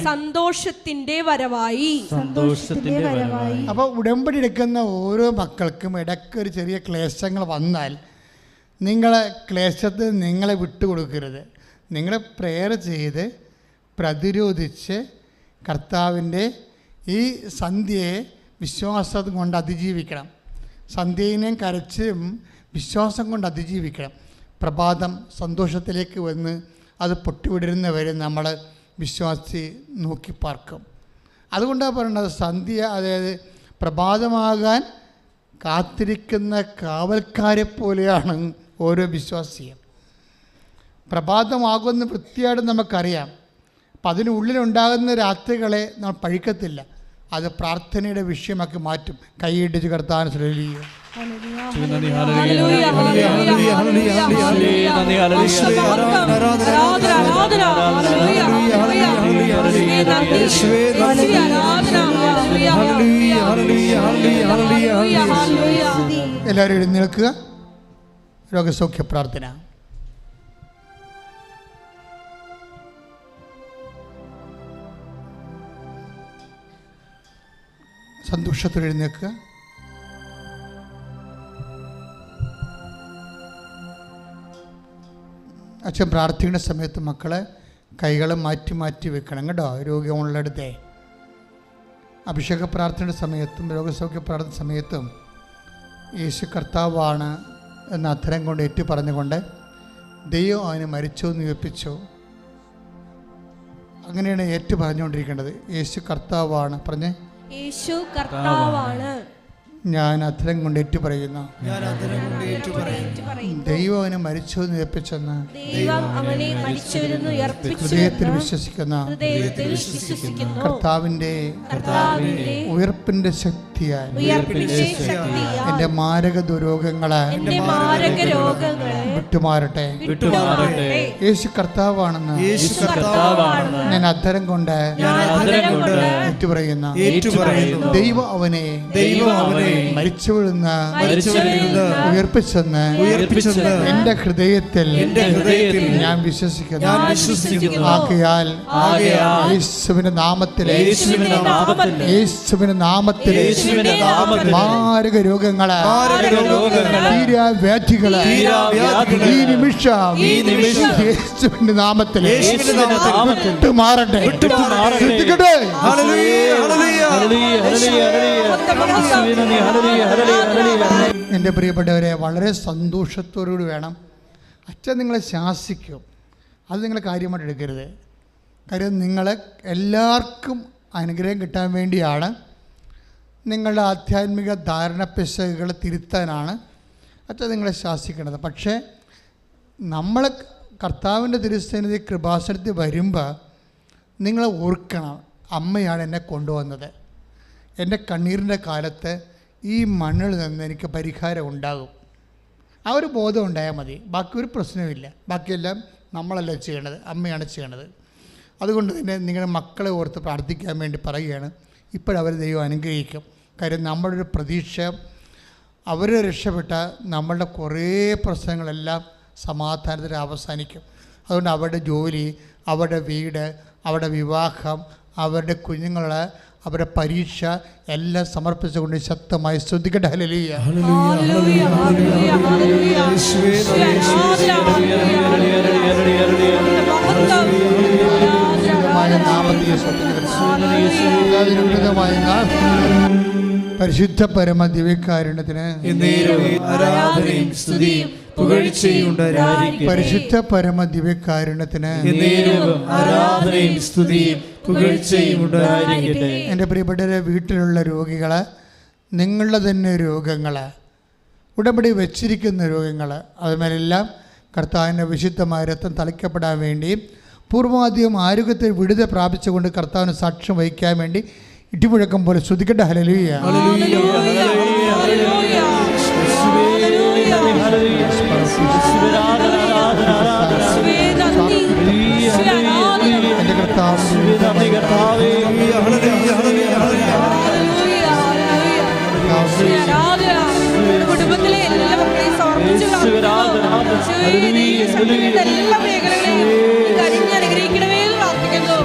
സന്തോഷത്തിന്റെ വരവായി. അപ്പോൾ ഉടമ്പടി എടുക്കുന്ന ഓരോ മക്കൾക്കും ഇടയ്ക്ക് ഒരു ചെറിയ ക്ലേശങ്ങൾ വന്നാൽ നിങ്ങളെ ക്ലേശത്തിൽ നിങ്ങളെ വിട്ടുകൊടുക്കരുത്. നിങ്ങൾ പ്രെയർ ചെയ്ത് പ്രതിരോധിച്ച് കർത്താവിൻ്റെ ഈ സന്ധ്യയെ വിശ്വാസം കൊണ്ട് അതിജീവിക്കണം. സന്ധ്യയിനെയും കരച്ചും വിശ്വാസം കൊണ്ട് അതിജീവിക്കണം. പ്രഭാതം സന്തോഷത്തിലേക്ക് വന്ന് അത് പൊട്ടിവിടരുന്നവരെ നമ്മൾ വിശ്വാസി നോക്കി പാർക്കും. അതുകൊണ്ടാണ് പറയുന്നത്, സന്ധ്യ അതായത് പ്രഭാതമാകാൻ കാത്തിരിക്കുന്ന കാവൽക്കാരെ പോലെയാണ് ഓരോ വിശ്വാസിയും. പ്രഭാതമാകുമെന്ന് വൃത്തിയായിട്ട് നമുക്കറിയാം. അപ്പം അതിനുള്ളിലുണ്ടാകുന്ന രാത്രികളെ നമ്മൾ പഴിക്കത്തില്ല. അത് പ്രാർത്ഥനയുടെ വിഷയമാക്കി മാറ്റും. കൈയിടിച്ച് കർത്താവിനെ ശ്രദ്ധിക്കുക. എല്ലാവരും എഴുന്നേൽക്കുക. രോഗസൗഖ്യ പ്രാർത്ഥന. സന്തോഷത്തോടെ എഴുന്നേൽക്കുക. അച്ഛൻ പ്രാർത്ഥിക്കുന്ന സമയത്ത് മക്കളെ കൈകൾ മാറ്റി മാറ്റി വെക്കണം കേട്ടോ. രോഗമുള്ളിടത്തെ അഭിഷേക പ്രാർത്ഥനയുടെ സമയത്തും രോഗസൗഖ്യ പ്രാർത്ഥന സമയത്തും യേശു കർത്താവാണ് എന്ന അധരം കൊണ്ട് ഏറ്റു പറഞ്ഞുകൊണ്ട് ദൈവം അവന് മരിച്ചു എന്ന് ഉയർപ്പിച്ചു. അങ്ങനെയാണ് ഏറ്റു പറഞ്ഞുകൊണ്ടിരിക്കേണ്ടത്. യേശു കർത്താവാണ് പറഞ്ഞേ. യേശു കർത്താവാണ്. ഞാൻ അധരം കൊണ്ട് ഏറ്റു പറയുന്നു. ദൈവം അവനെ മരിച്ചു എന്ന് ഉയർപ്പിച്ചെന്ന് ഹൃദയത്തിൽ വിശ്വസിക്കുന്ന കർത്താവിൻ്റെ ഉയർപ്പിന്റെ ശക്തിയാൽ എൻ്റെ മാരക ദുരോഗങ്ങളെ വിട്ടുമാറട്ടെ. യേശു കർത്താവാണെന്ന് ഞാൻ അധരം കൊണ്ട് ഏറ്റുപറയുന്നു. ദൈവം അവനെ മരിച്ചവരിൽ നിന്ന് ഉയർപ്പിച്ചെന്ന് എൻ്റെ ഹൃദയത്തിൽ ഞാൻ വിശ്വസിക്കുന്നു. ആകയാൽ യേശുവിന്റെ നാമത്തിൽ മാരക രോഗങ്ങളെ തീരാവ്യാധികളെ ഈ നിമിഷം യേശുവിന്റെ നാമത്തിൽ വിട്ടുമാറട്ടെ. ശ്രദ്ധിക്കട്ടെ. എൻ്റെ പ്രിയപ്പെട്ടവരെ, വളരെ സന്തോഷത്തോടുകൂടി വേണം. അച്ഛൻ നിങ്ങളെ ശാസിക്കും, അത് നിങ്ങൾ കാര്യമായിട്ട് എടുക്കരുത്. കാര്യം നിങ്ങളെ എല്ലാവർക്കും അനുഗ്രഹം കിട്ടാൻ വേണ്ടിയാണ്. നിങ്ങളുടെ ആധ്യാത്മിക ധാരണ പിശകുകൾ തിരുത്താനാണ് അച്ഛൻ നിങ്ങളെ ശാസിക്കുന്നത്. പക്ഷേ നമ്മൾ കർത്താവിൻ്റെ തിരുസന്നിധി കൃപാസനത്തിൽ വരുമ്പോൾ നിങ്ങൾ ഓർക്കണം, അമ്മയാണ് എന്നെ കൊണ്ടുവന്നത്. എൻ്റെ കണ്ണീരിൻ്റെ കാലത്ത് ഈ മണ്ണിൽ നിന്ന് എനിക്ക് പരിഹാരം ഉണ്ടാകും. ആ ഒരു ബോധം ഉണ്ടായാൽ മതി. ബാക്കി ഒരു പ്രശ്നവുമില്ല. ബാക്കിയെല്ലാം നമ്മളല്ല ചെയ്യണത്, അമ്മയാണ് ചെയ്യണത്. അതുകൊണ്ട് തന്നെ നിങ്ങളുടെ മക്കളെ ഓർത്ത് പ്രാർത്ഥിക്കാൻ വേണ്ടി പറയുകയാണ്. ഇപ്പോഴവർ ദൈവം അനുഗ്രഹിക്കും. കാര്യം നമ്മുടെ ഒരു പ്രതീക്ഷ, അവർ രക്ഷപ്പെട്ട നമ്മളുടെ കുറേ പ്രശ്നങ്ങളെല്ലാം സമാധാനത്തിൽ അവസാനിക്കും. അതുകൊണ്ട് അവരുടെ ജോലി, അവരുടെ വീട്, അവരുടെ വിവാഹം, അവരുടെ കുഞ്ഞുങ്ങൾ, അവരുടെ പരീക്ഷ എല്ലാം സമർപ്പിച്ചുകൊണ്ട് ശക്തമായി സ്തുതിക്കട്ടെ. ഹല്ലേലൂയ. പരിശുദ്ധ പരമ ദിവ്യകാരുണ്യത്തിന് പരിശുദ്ധ പരമ ദിവ്യകാരുണ്യത്തിന് എൻ്റെ പ്രിയപ്പെട്ടവരെ, വീട്ടിലുള്ള രോഗികളെ, നിങ്ങളുടെ തന്നെ രോഗങ്ങൾ, ഉടമ്പടി വച്ചിരിക്കുന്ന രോഗങ്ങൾ, അതുമേലെല്ലാം കർത്താവിൻ്റെ വിശുദ്ധമായ രക്തം തളിക്കപ്പെടാൻ വേണ്ടിയും പൂർവ്വാധികം ആരോഗ്യത്തെ വിടുതൽ പ്രാപിച്ചുകൊണ്ട് കർത്താവിന് സാക്ഷ്യം വഹിക്കാൻ വേണ്ടി ഇടിമുഴക്കം പോലെ ശ്രുതിക്കട്ടെ. ഹല്ലേലൂയ. എൻ്റെ കുടുംബത്തിലെ എല്ലാ മക്കളെയും സമർപ്പിച്ചു എല്ലാ മേഖലകളെയും അനുഗ്രഹിക്കണമേ എന്ന് പ്രാർത്ഥിക്കുന്നു.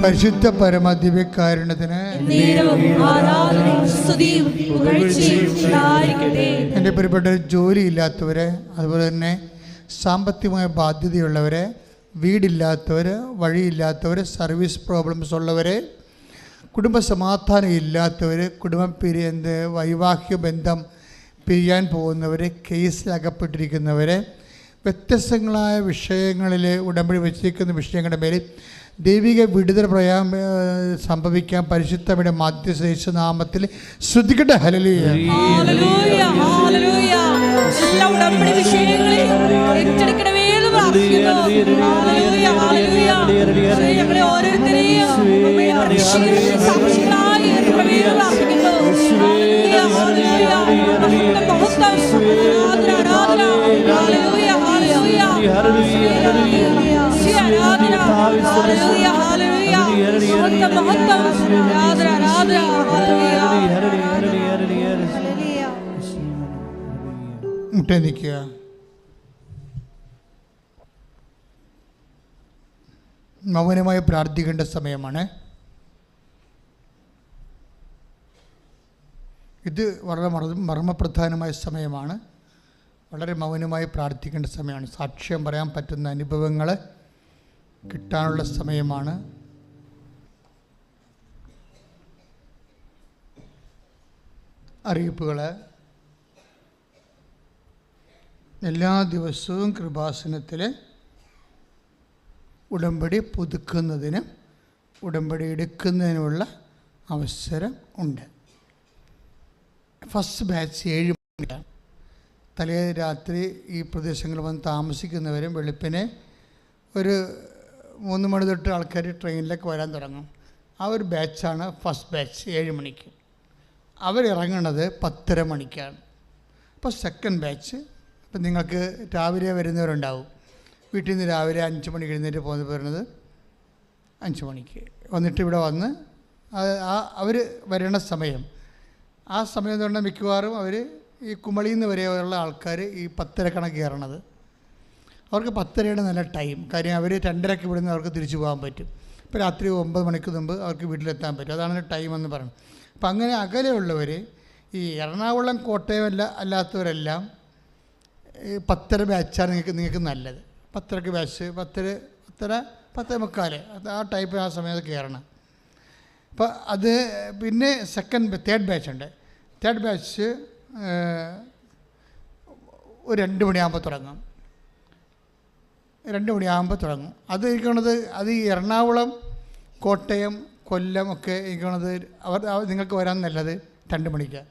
പരിശുദ്ധ പരമ ദിവ്യകാരുണ്യത്തിന് എൻ്റെ പ്രിയപ്പെട്ട ജോലിയില്ലാത്തവരെ, അതുപോലെ തന്നെ സാമ്പത്തികമായ ബാധ്യതയുള്ളവരെ, വീടില്ലാത്തവർ, വഴിയില്ലാത്തവർ, സർവീസ് പ്രോബ്ലംസ് ഉള്ളവരെ, കുടുംബ സമാധാനം ഇല്ലാത്തവർ, കുടുംബം വൈവാഹിക ബന്ധം പിരിയാൻ പോകുന്നവർ, കേസിലകപ്പെട്ടിരിക്കുന്നവർ, വ്യത്യസ്തങ്ങളായ വിഷയങ്ങളിൽ ഉടമ്പടി വച്ചിരിക്കുന്ന വിഷയങ്ങളുടെ മേൽ ദൈവിക വിടുതൽ സംഭവിക്കാൻ പരിശുദ്ധയുടെ മധ്യശേഷ നാമത്തിൽ ശ്രദ്ധിക്കട്ടെ. ഹല്ലേലൂയ. മുട്ടേ നിൽക്കുക. മൗനമായി പ്രാർത്ഥിക്കേണ്ട സമയമാണ്. ഇത് വളരെ മർമ്മപ്രധാനമായ സമയമാണ്. വളരെ മൗനമായി പ്രാർത്ഥിക്കേണ്ട സമയമാണ്. സാക്ഷ്യം പറയാൻ പറ്റുന്ന അനുഭവങ്ങൾ കിട്ടാനുള്ള സമയമാണ്. അറിയിപ്പുകൾ: എല്ലാ ദിവസവും കൃപാസനത്തിൽ ഉടമ്പടി പുതുക്കുന്നതിന്, ഉടമ്പടി എടുക്കുന്നതിനുള്ള അവസരം ഉണ്ട്. ഫസ്റ്റ് ബാച്ച് 7 മണിക്കാണ്. തലേ രാത്രി ഈ പ്രദേശങ്ങളിൽ വന്ന് താമസിക്കുന്നവരും വെളുപ്പിനെ ഒരു 3 മണി തൊട്ട് ആൾക്കാർ ട്രെയിനിലേക്ക് വരാൻ തുടങ്ങും. ആ ഒരു ബാച്ചാണ് ഫസ്റ്റ് ബാച്ച് 7 മണിക്ക്. അവരിറങ്ങുന്നത് 10:30 മണിക്കാണ്. അപ്പോൾ സെക്കൻഡ് ബാച്ച്, ഇപ്പം നിങ്ങൾക്ക് രാവിലെ വരുന്നവരുണ്ടാവും. വീട്ടിൽ നിന്ന് രാവിലെ 5 മണിക്ക് എഴുന്നേറ്റ് വരുന്നത് 5 മണിക്ക് വന്നിട്ട് ഇവിടെ വന്ന് അവർ വരണ സമയം, ആ സമയം എന്ന് പറഞ്ഞാൽ മിക്കവാറും അവർ ഈ കുമളിയിൽ നിന്ന് വരെയുള്ള ആൾക്കാർ ഈ 10:30 കണക്ക് കയറണത്. അവർക്ക് 10:30 നല്ല ടൈം. കാര്യം അവർ 2:30 ഇവിടുന്ന് അവർക്ക് തിരിച്ചു പോകാൻ പറ്റും. ഇപ്പോൾ രാത്രി 9 മണിക്ക് മുമ്പ് അവർക്ക് വീട്ടിലെത്താൻ പറ്റും. അതാണ് ടൈം എന്ന് പറയുന്നത്. അപ്പം അങ്ങനെ അകലെയുള്ളവർ, ഈ എറണാകുളം കോട്ടയം അല്ലാത്തവരെല്ലാം 10:30 ബാച്ചാണ് നിങ്ങൾക്ക് നല്ലത്. 10:30 ബാച്ച്, 10:30, 10:45 ആ ടൈപ്പ് ആ സമയത്ത് കയറണം. അപ്പോൾ അത് പിന്നെ തേർഡ് ബാച്ച് ഉണ്ട്. തേർഡ് ബാച്ച് ഒരു 2 മണിയാകുമ്പോൾ തുടങ്ങും. 2 മണിയാകുമ്പോൾ തുടങ്ങും. അത് ഇരിക്കണത് അത് ഈ എറണാകുളം, കോട്ടയം, കൊല്ലം ഒക്കെ ഇരിക്കണത് നിങ്ങൾക്ക് വരാൻ നല്ലത് 2 മണിക്കാണ്.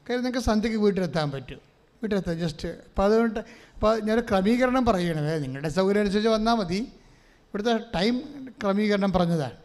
കാര്യം നിങ്ങൾക്ക് സന്ധ്യയ്ക്ക് വീട്ടിലെത്താൻ പറ്റും. വീട്ടിലെത്താം ജസ്റ്റ്. അപ്പോൾ അതുകൊണ്ട് അപ്പോൾ ഞാൻ ക്രമീകരണം പറയണത് നിങ്ങളുടെ സൗകര്യം അനുസരിച്ച് വന്നാൽ മതി. ഇവിടുത്തെ ടൈം ക്രമീകരണം പറഞ്ഞതാണ്.